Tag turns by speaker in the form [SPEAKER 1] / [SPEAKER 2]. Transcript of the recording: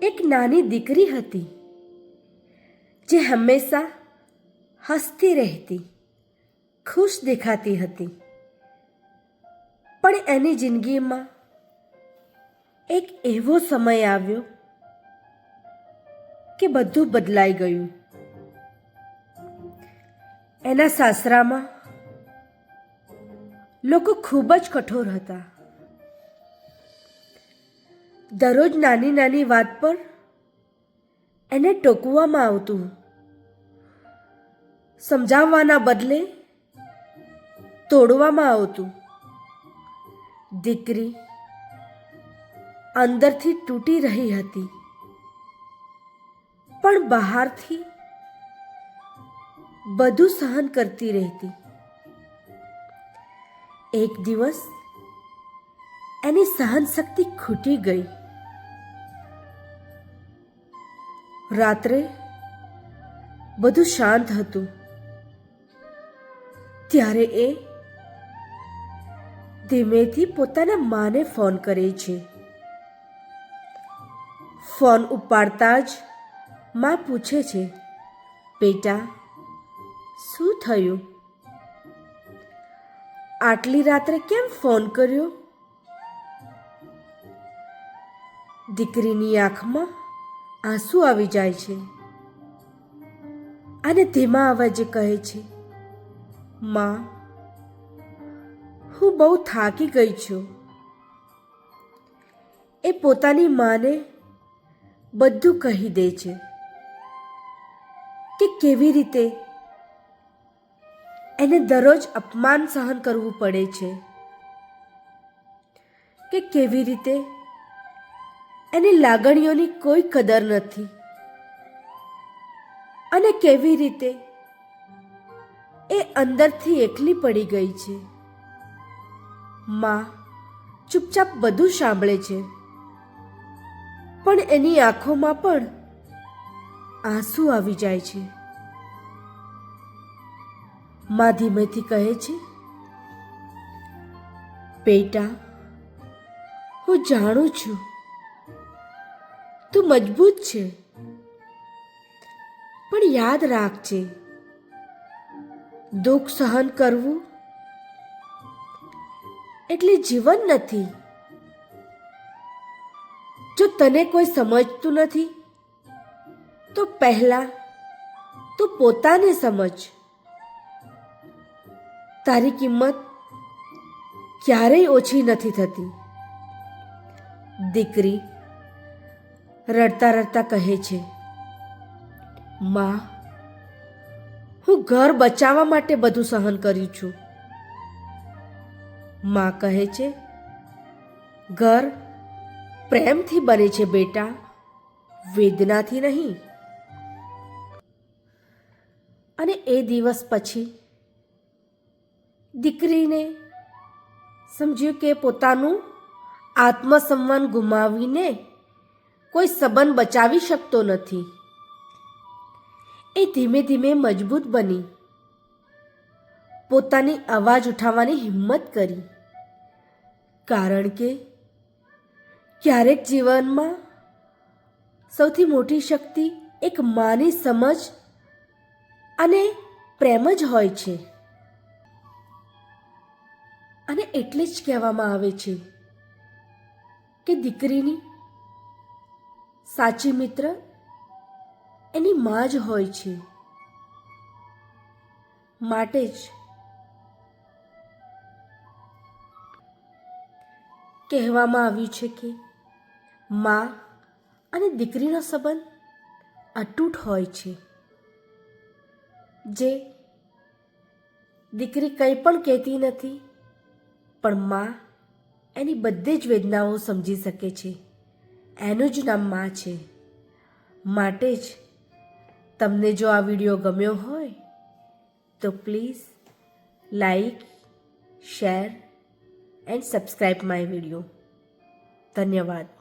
[SPEAKER 1] એક નાની દીકરી હતી જે હંમેશા હસતી રહેતી, ખુશ દેખાતી હતી. પણ એની જિંદગીમાં એક એવો સમય આવ્યો કે બધું બદલાઈ ગયું. એના સાસરામાં લોકો ખૂબ જ કઠોર હતા. દરરોજ નાની નાની વાત પર એને ટોકવામાં આવતું. સમજાવવાના બદલે તોડવામાં આવતું. દીકરી અંદરથી તૂટી રહી હતી, પણ બહારથી બધું સહન કરતી રહેતી. એક દિવસ એની સહન શક્તિ ખૂટી ગઈ. રાત્રે બધું શાંત હતું ત્યારે એ ધીમેથી પોતાના માને ફોન કરે છે. ફોન ઉપાડતા જ માં પૂછે છે, બેટા શું થયું? આટલી રાત્રે કેમ ફોન કર્યો? દીકરીની આંખમાં આંસુ આવી જાય છે અને ધીમા અવાજે કહે છે, માં હું બહુ થાકી ગઈ છું. એ પોતાની માને બધું કહી દે છે કે કેવી રીતે એને દરરોજ અપમાન સહન કરવું પડે છે, કે કેવી રીતે એની લાગણીઓની કોઈ કદર નથી અને કેવી રીતે એ અંદરથી એકલી પડી ગઈ છે. માં ચૂપચાપ બધું સાંભળે છે, પણ એની આંખોમાં પણ આંસુ આવી જાય છે. માં ધીમેથી કહે છે, બેટા હું જાણું છું તું મજબૂત છે, પણ યાદ રાખજે દુઃખ સહન કરવું એટલે જીવન નથી. જો તને કોઈ સમજતું નથી તો પહેલા તું પોતાને સમજ. તારી કિંમત ક્યારેય ઓછી નથી થતી. દીકરી રડતા રડતા કહે છે, માં હું ઘર બચાવવા માટે બધું સહન કર્યું છું. માં કહે છે, ઘર પ્રેમથી બને છે બેટા, વેદનાથી નહીં. અને એ દિવસ પછી દીકરીને સમજ્યું કે પોતાનું આત્મસન્માન ગુમાવીને કોઈ સંબંધ બચાવી શકતો નથી. એ ધીમે ધીમે મજબૂત બની, પોતાની અવાજ ઉઠાવવાની હિંમત કરી. કારણ કે ક્યારેક જીવનમાં સૌથી મોટી શક્તિ એક માની સમજ અને પ્રેમ જ હોય છે. અને એટલે જ કહેવામાં આવે છે કે દીકરીની સાચી મિત્ર એની માં જ હોય છે. માટે જ કહેવામાં આવ્યું છે કે માં અને દીકરીનો સંબંધ અતૂટ હોય છે. જે દીકરી કંઈ પણ કહેતી નથી, પણ માં એની બધી જ વેદનાઓ સમજી શકે છે. એનું જ નામ માં છે. માટે જ તમને જો આ વિડીયો ગમ્યો હોય તો please like, share and subscribe my video. ધન્યવાદ.